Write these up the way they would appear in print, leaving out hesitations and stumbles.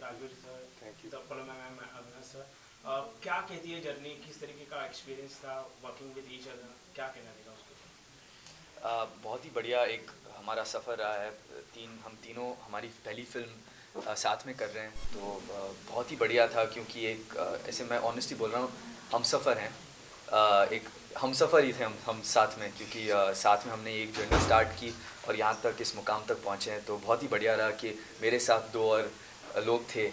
Rajveer sir, thank you. तपला ma'am, Avinash sir, क्या कहती है जर्नी, किस तरीके का एक्सपीरियंस था वर्किंग विद ईच अदर, क्या कहना रहेगा उसके बहुत ही बढ़िया एक हमारा सफ़र रहा है। हम तीनों हमारी पहली फ़िल्म साथ में कर रहे हैं, तो बहुत ही बढ़िया था, क्योंकि एक ऐसे मैं ऑनेस्टली बोल रहा हूँ, हम सफ़र हैं। एक हम सफ़र ही थे हम साथ में, क्योंकि साथ में हमने एक जर्नी स्टार्ट की और यहाँ तक इस मुकाम तक पहुँचे हैं। तो बहुत ही बढ़िया रहा कि मेरे साथ दो और लोग थे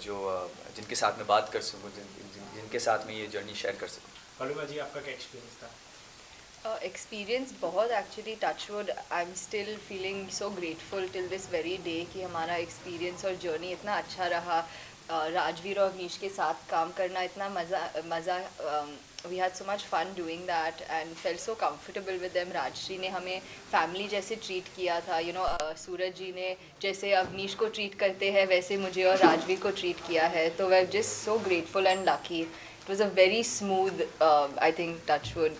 जो जिनके साथ मैं बात कर सकूँ, जिनके साथ मैं ये जर्नी शेयर कर सकूँ। फलूमा जी, आपका क्या एक्सपीरियंस था? एक्सपीरियंस बहुत actually touch wood I am still feeling so grateful till this very day कि हमारा एक्सपीरियंस और जर्नी इतना अच्छा रहा। राजवीर और अवनीश के साथ काम करना इतना मज़ा we had so much fun doing that and felt so comfortable with them. Rajshri ने हमें फैमिली जैसे ट्रीट किया था, सूरज जी ने जैसे अवनीश को ट्रीट करते हैं वैसे मुझे और राजवीर को ट्रीट किया है। तो we are just so grateful and lucky. It was a very smooth, I think, touchwood,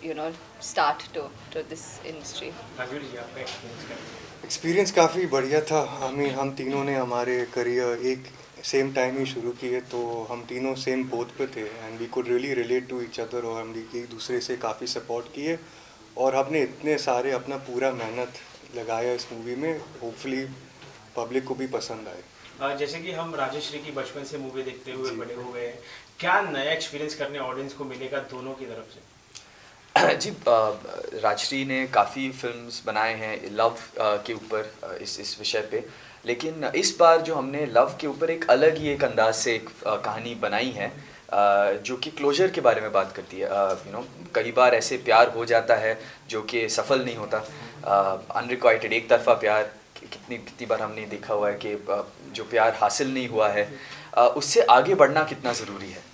start to this industry. Rajveer ji, आपका एक्सपीरियंस क्या है? एक्सपीरियंस काफ़ी बढ़िया था। हम तीनों ने हमारे करियर एक सेम टाइम ही शुरू किए, तो हम तीनों सेम पोथ पे थे and we could really relate to each other, और हम एक दूसरे से काफ़ी सपोर्ट किए और हमने इतने सारे अपना पूरा मेहनत लगाया इस मूवी में। होपफुली पब्लिक को भी पसंद आए। जैसे कि हम राजश्री की बचपन से मूवी देखते हुए जी। बड़े हुए हैं, क्या नया एक्सपीरियंस करने ऑडियंस को मिलेगा दोनों की तरफ से? जी, राजश्री ने काफ़ी फिल्म्स बनाए हैं लव के ऊपर, इस विषय पे। लेकिन इस बार जो हमने लव के ऊपर एक अलग ही एक अंदाज से एक कहानी बनाई है, जो कि क्लोजर के बारे में बात करती है। कई बार ऐसे प्यार हो जाता है जो कि सफल नहीं होता, अनरिक्वाइटेड एक तरफा प्यार। कितनी बार हमने देखा हुआ है कि जो प्यार हासिल नहीं हुआ है, उससे आगे बढ़ना कितना ज़रूरी है।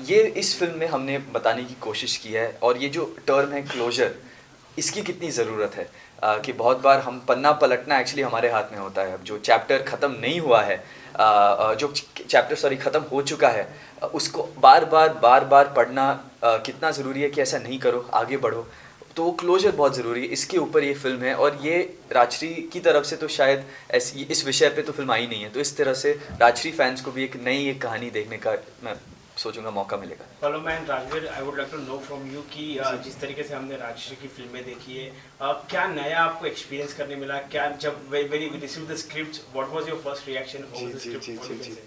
ये इस फिल्म में हमने बताने की कोशिश की है। और ये जो टर्म है क्लोजर, इसकी कितनी ज़रूरत है, कि बहुत बार हम पन्ना पलटना एक्चुअली हमारे हाथ में होता है। जो चैप्टर ख़त्म नहीं हुआ है, जो चैप्टर ख़त्म हो चुका है, उसको बार बार पढ़ना कितना ज़रूरी है कि ऐसा नहीं करो, आगे बढ़ो। तो वो क्लोजर बहुत ज़रूरी है, इसके ऊपर ये फ़िल्म है। और ये राजश्री की तरफ से तो शायद ऐसी इस विषय पे तो फिल्म आई नहीं है, तो इस तरह से राजश्री फैंस को भी एक नई एक कहानी देखने का मैं सोचूंगा मौका मिलेगा। फलूमा and Rajveer, I would like to know from you कि जिस तरीके से हमने राजश्री की फिल्में देखी है, क्या नया आपको एक्सपीरियंस करने मिला? क्या जब when you receive the script, what was your first reaction over the script?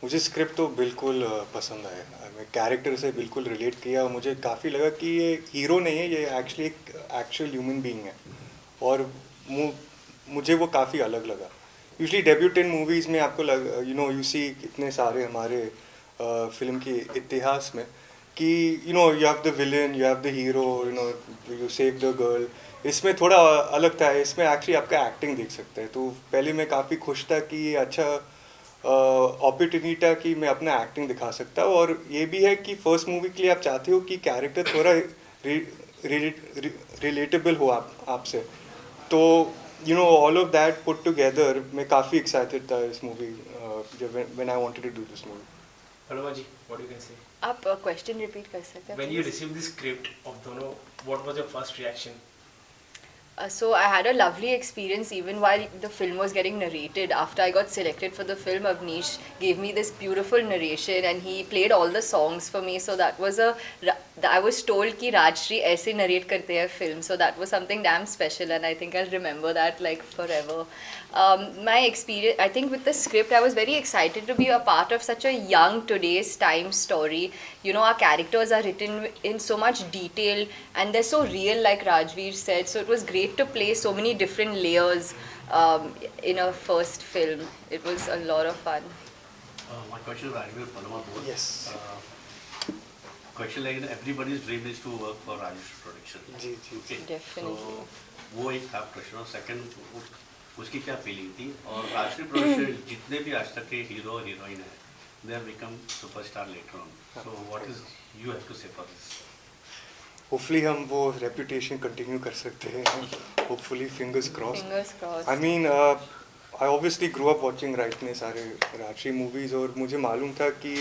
मुझे स्क्रिप्ट तो बिल्कुल पसंद आया। मैं कैरेक्टर से बिल्कुल रिलेट किया और मुझे काफ़ी लगा कि ये हीरो नहीं है, ये एक्चुअली एक एक्चुअल ह्यूमन बीइंग है। और मुझे वो काफ़ी अलग लगा। यूजली डेब्यूटेंट मूवीज़ में आपको यू सी इतने सारे हमारे फिल्म के इतिहास में कि you have the villain, you have the hero, you save the girl. इसमें थोड़ा अलग था, इसमें एक्चुअली आपका एक्टिंग देख सकते हैं। तो पहले मैं काफ़ी खुश था कि ये अच्छा अपॉर्चुनिटी था कि मैं अपना एक्टिंग दिखा सकता हूँ। और ये भी है कि फर्स्ट मूवी के लिए आप चाहते हो कि कैरेक्टर थोड़ा रिलेटेबल हो आपसे। तो all of that put together मैं काफ़ी एक्साइटेड था इस मूवी जब when I wanted to do this movie. फलूमा ji, what you can say? आप क्वेश्चन रिपीट कर सकते हैं? When you receive the script of दोनों, what was your first reaction? So I had a lovely experience even while the film was getting narrated. After I got selected for the film, Avnish gave me this beautiful narration and he played all the songs for me. So that was I was told कि राजश्री ऐसे narrate करते हैं film. So that was something damn special and I think I'll remember that like forever. My experience, I think with the script, I was very excited to be a part of such a young today's time story. Our characters are written in so much detail and they're so real, like Rajveer said. So it was great to play so many different layers in a first film. It was a lot of fun. My question is Rajveer, Falluma both. Yes. Question like everybody's dream is to work for Rajesh Production. Ji ji Okay. Definitely. So वो एक था प्रश्न। और second, उसकी क्या feeling थी? और Rajshree production जितने भी आज तक के हीरो और हीरोइन है, they have become superstar later on. So what is you have to say for this? Hopefully हम वो रेपुटेशन कंटिन्यू कर सकते हैं। Hopefully fingers cross. Fingers crossed. I mean I obviously grow up watching इतने सारे Rajshree movies, और मुझे मालूम था कि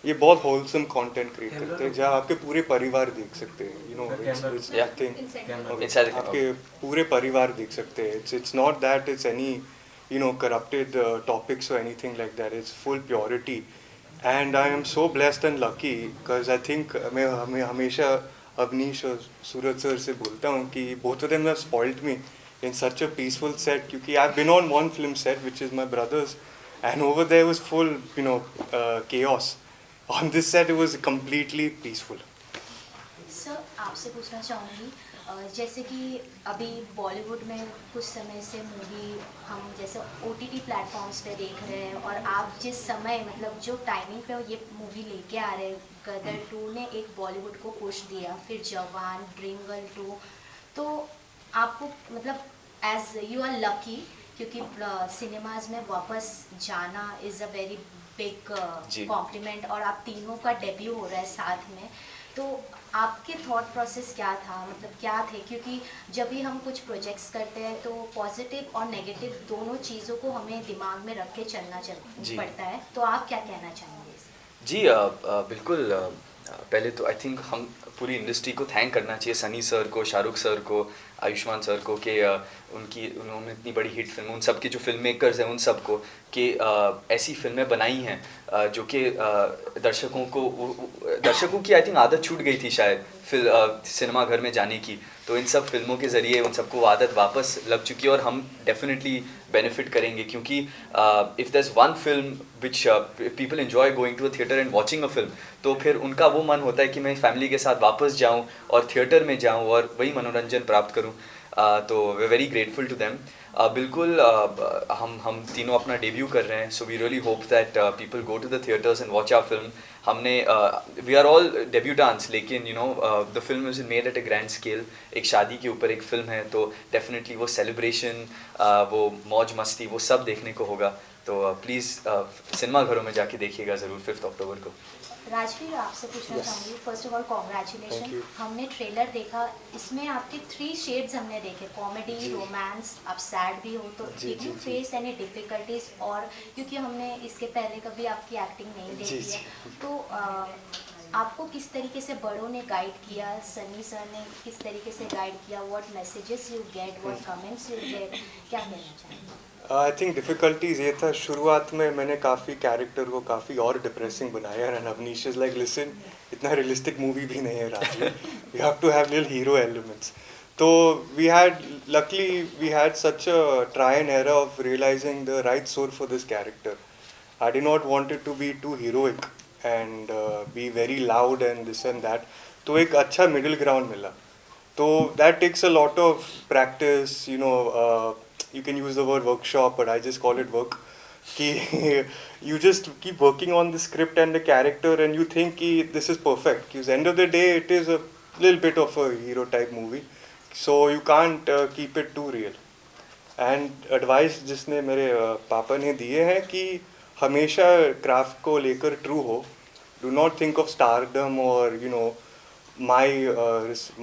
ये बहुत होलसम कंटेंट क्रिएट करते हैं जहाँ आपके पूरे परिवार देख सकते हैं। Inside the आपके पूरे परिवार देख सकते हैं। It's not that it's any corrupted topics or anything like that. It's full purity. And I am so blessed and lucky because I think मैं हमेशा अवनीश और सूरज सर से बोलता हूँ कि both of them have spoiled me in such a peaceful set, क्योंकि I've been on one film set which is my brother's, and over there was full chaos. On this set it was completely peaceful. Sir आपसे पूछना चाहूँगी जैसे कि अभी बॉलीवुड में कुछ समय से मूवी हम जैसे OTT प्लेटफॉर्म्स पे देख रहे हैं, और आप जिस समय मतलब जो टाइमिंग पे ये मूवी लेके आ रहे हैं, गदर 2 ने एक बॉलीवुड को पुश दिया, फिर जवान, ड्रीम गर्ल 2, तो आपको मतलब एज यू आर लकी क्योंकि सिनेमाज में वापस जाना is a very big complement, और आप तीनों का डेब्यू हो रहा है साथ में, तो आपके थॉट प्रोसेस क्या था, मतलब क्या थे, क्योंकि जब भी हम कुछ प्रोजेक्ट्स करते हैं तो पॉजिटिव और नेगेटिव दोनों चीज़ों को हमें दिमाग में रख के चलना पड़ता है, तो आप क्या कहना चाहेंगे? जी बिल्कुल पहले तो आई थिंक हम पूरी इंडस्ट्री को थैंक करना चाहिए, सनी सर को, शाहरुख सर को, आयुष्मान सर को, कि उन्होंने इतनी बड़ी हिट फिल्म, उन सब के जो फिल्म मेकर्स हैं उन सब को, कि ऐसी फिल्में बनाई हैं जो कि दर्शकों की आई थिंक आदत छूट गई थी शायद सिनेमा घर में जाने की, तो इन सब फिल्मों के ज़रिए उन सबको आदत वापस लग चुकी है और हम डेफिनेटली बेनिफिट करेंगे, क्योंकि if there is one film which people enjoy going to a theatre and watching a film, तो फिर उनका वो मन होता है कि मैं फैमिली के साथ वापस जाऊं और थिएटर में जाऊं और वही मनोरंजन प्राप्त करूं, तो we very grateful to them. बिल्कुल हम तीनों अपना डेब्यू कर रहे हैं, so we really hope that people go to the theatres and watch our film. हमने वी आर ऑल डेब्यूटांस, लेकिन the film is made at a grand scale, एक शादी के ऊपर एक फिल्म है, तो डेफिनेटली वो सेलिब्रेशन, वो मौज मस्ती, वो सब देखने को होगा, तो प्लीज़ सिनेमा घरों में जाके देखिएगा ज़रूर 5 अक्टूबर को। राजवीर आपसे पूछना चाहूँगी, फर्स्ट ऑफ ऑल कॉन्ग्रेचुलेशन। हमने ट्रेलर देखा, इसमें आपके 3 शेड्स हमने देखे, कॉमेडी, रोमांस, आप सैड भी हो, तो did you face any difficulties? और क्योंकि हमने इसके पहले कभी आपकी एक्टिंग नहीं देखी है, तो आपको किस तरीके से बड़ों ने गाइड किया, सनी सर ने किस तरीके से गाइड किया, what messages you get, what comments you get, क्या कहना चाहेंगे? आई थिंक डिफ़िकल्टीज़ ये था, शुरुआत में मैंने काफ़ी कैरेक्टर को काफ़ी और डिप्रेसिंग बनाया, and Avneesh is like listen, इतना रियलिस्टिक मूवी भी नहीं है Rajveer, you have to have little hero elements. तो luckily we had such a try and error of realizing the right sword for this character. I did not want it to be too heroic and be very loud and this and that, तो एक अच्छा middle ground मिला, तो that takes a lot of practice, you can use the word workshop, but I just call it work, कि you just keep working on the script and the character and you think कि this is perfect, because end of the day it is a little bit of a hero type movie, so you can't keep it too real. And advice जिसने मेरे पापा ने दिए हैं कि हमेशा craft को लेकर ट्रू हो, do not think of stardom or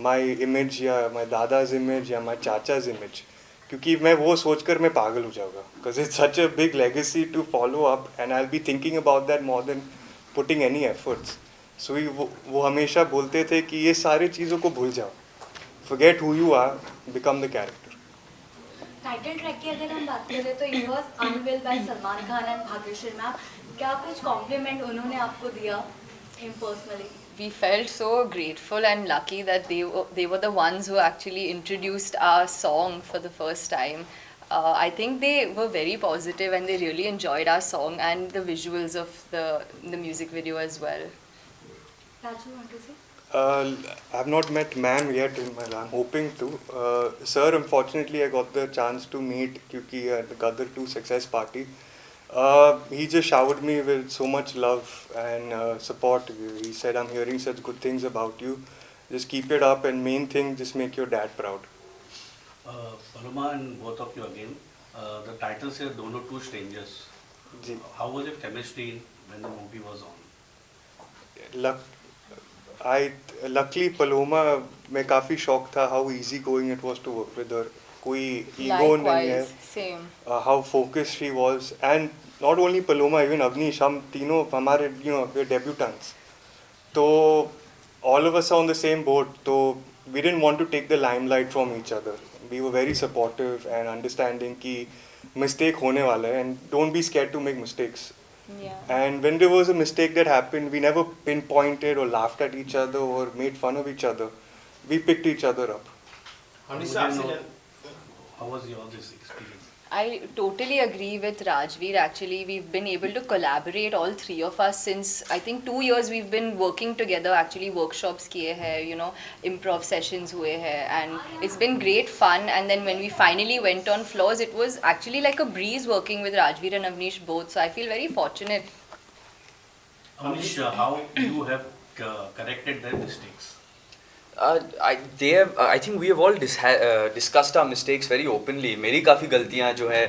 my image या my दादा's image या my चाचा's image, क्योंकि मैं वो सोचकर मैं पागल हो जाऊँगा, because it's such a big legacy to follow up and I'll be thinking about that more than putting any efforts. So वो हमेशा बोलते थे कि ये सारी चीज़ों को भूल जाओ, forget who you are, become the character. Title track की अगर हम बात करें तो it was unveil by Salman Khan and Bhagyashree ma'am, क्या कुछ कॉम्प्लीमेंट उन्होंने आपको दिया personally? We felt so grateful and lucky that they were the ones who actually introduced our song for the first time. I think they were very positive and they really enjoyed our song and the visuals of the music video as well. Raju, want to say? I've not met ma'am yet in my life. I'm hoping to. Sir, unfortunately, I got the chance to meet क्योंकि the Gadar 2 success party. He just showered me with so much love and support. He said, I'm hearing such good things about you. Just keep it up, and main thing, just make your dad proud. Paloma and both of you again, the title says Dono Two Strangers. जी. How was it chemistry when the movie was on? Luckily Paloma में काफ़ी शौक था how easy going it was to work with her. कोई ego नहीं है. Likewise, same. How focused she was, and not only Paloma, even Avnish, हम तीनों हमारे we're debutants, तो all of us are on the same boat, तो we didn't want to take the limelight from each other. We were very supportive and understanding कि mistake होने वाला है, and don't be scared to make mistakes. Yeah. And when there was a mistake that happened, we never pinpointed or laughed at each other or made fun of each other. We picked each other up. हमने मुझे आपसे know how was your this experience? I totally agree with Rajveer. Actually, we've been able to collaborate, all three of us, since I think 2 years we've been working together. Actually, workshops kiye hai, you know, improv sessions हुए हैं, and it's been great fun. And then when we finally went on floors, it was actually like a breeze working with Rajveer and Avnish both. So I feel very fortunate. Amish, how you have corrected their mistakes? I think we have all discussed our mistakes very openly. मेरी काफ़ी गलतियाँ जो है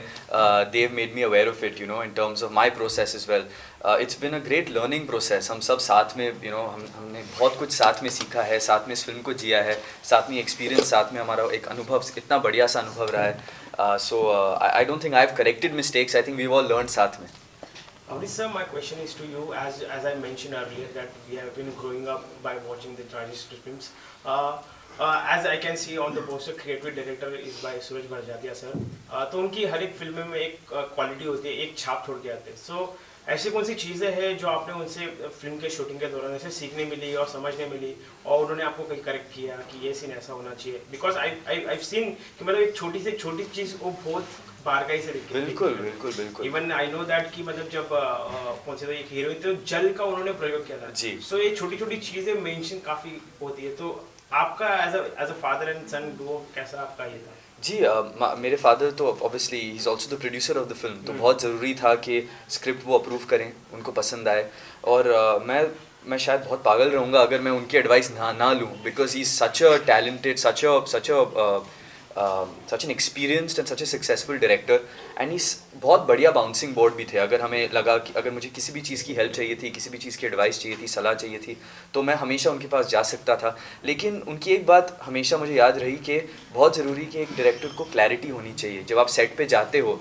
they have made me aware of it, you know, in terms of my process as well. It's been a great learning process. हम सब साथ में, you know, हमने बहुत कुछ साथ में सीखा है, साथ में इस फिल्म को जिया है, साथ में एक्सपीरियंस, साथ में हमारा एक अनुभव, इतना बढ़िया सा अनुभव रहा है. So I don't think I've corrected mistakes. I think we've all learned साथ में. Amrish sir, my question is to you. As I mentioned earlier, that we have been growing up by watching the Rajesh films. As I can see on the poster, creative director is by Suraj Bharjatia sir. तो उनकी हर एक film में एक quality होती है, एक छाप छोड़ के आते हैं. So ऐसी कौन सी चीज़ें हैं जो आपने उनसे फिल्म के शूटिंग के दौरान ऐसे सीखने मिली और समझने मिली, और उन्होंने आपको कहीं करेक्ट किया कि ये सीन ऐसा होना चाहिए? बिकॉज I've seen कि मतलब एक छोटी से छोटी चीज़ वो बहुत बारकाई से दिखती है. बिल्कुल बिल्कुल बिल्कुल. इवन आई नो दैट कि मतलब जब कौन से एक हीरोइन तो जल का उन्होंने प्रयोग किया था जी. सो ये छोटी छोटी चीजें मेंशन काफी होती है. तो आपका as a father and son duo कैसा आपका ये था? जी मेरे फादर तो obviously he is also the producer of the film, तो बहुत ज़रूरी था कि स्क्रिप्ट वो अप्रूव करें, उनको पसंद आए. और मैं शायद बहुत पागल रहूँगा अगर मैं उनकी एडवाइस ना लूँ, because he is such a talented, such an experienced and such a successful director, and he's बहुत बढ़िया बाउंसिंग बोर्ड भी थे. अगर हमें लगा कि अगर मुझे किसी भी चीज़ की हेल्प चाहिए थी, किसी भी चीज़ की एडवाइस चाहिए थी, सलाह चाहिए थी, तो मैं हमेशा उनके पास जा सकता था. लेकिन उनकी एक बात हमेशा मुझे याद रही कि बहुत ज़रूरी कि एक डायरेक्टर को क्लैरिटी होनी चाहिए. जब आप सेट पे जाते हो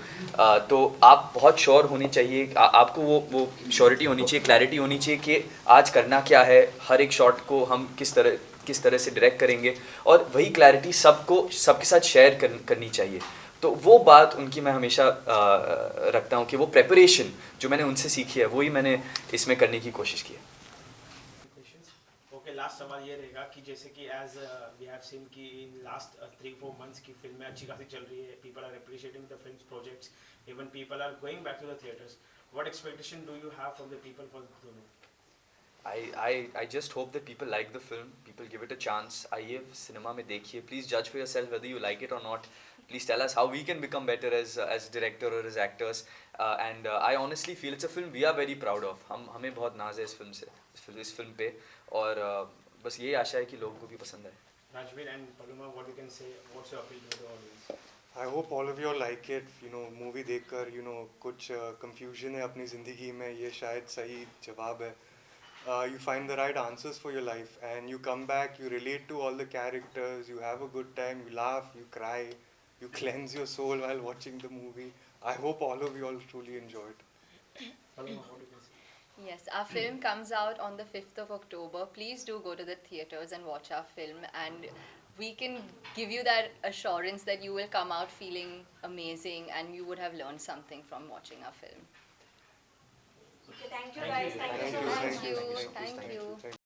तो आप बहुत श्योर होनी चाहिए, आपको वो श्योरिटी होनी चाहिए, क्लैरिटी होनी चाहिए कि आज करना क्या है, हर एक शॉट को हम किस तरह से डायरेक्ट करेंगे, और वही क्लैरिटी सबके साथ शेयर करनी चाहिए. तो वो बात उनकी मैं हमेशा रखता हूँ कि वो प्रेपरेशन जो मैंने उनसे सीखी है वही मैंने इसमें करने की कोशिश की है. ओके, लास्ट सवाल ये रहेगा कि जैसे कि एज वी हैव सीन कि इन लास्ट 3-4 मंथ्स की फिल्में अच्छी खासी चल रही है, people are appreciating the films projects, even people are going back to the theatres. What expectation do you have from the people for Dono? I just hope that people like the film, people give it a chance. आइए cinema में देखिए, please judge for yourself whether you like it or not. Please tell us how we can become better as director or as actors. And I honestly feel it's a film we are very proud of. हमें बहुत नाज है इस film पे, और बस यही आशा है कि लोगों को भी पसंद आए. Rajveer and Paloma, what you can say? What's your appeal to the audience? I hope all of you all like it. You know, movie देखकर कुछ confusion है अपनी ज़िंदगी में, ये शायद सही जवाब है. You find the right answers for your life, and you come back, you relate to all the characters, you have a good time, you laugh, you cry, you cleanse your soul while watching the movie. I hope all of you all truly enjoyed. Paloma, what you can say? Yes, our film comes out on the 5th of October. Please do go to the theatres and watch our film, and we can give you that assurance that you will come out feeling amazing and you would have learned something from watching our film. Okay, thank you guys. Thank you so much. Thank you.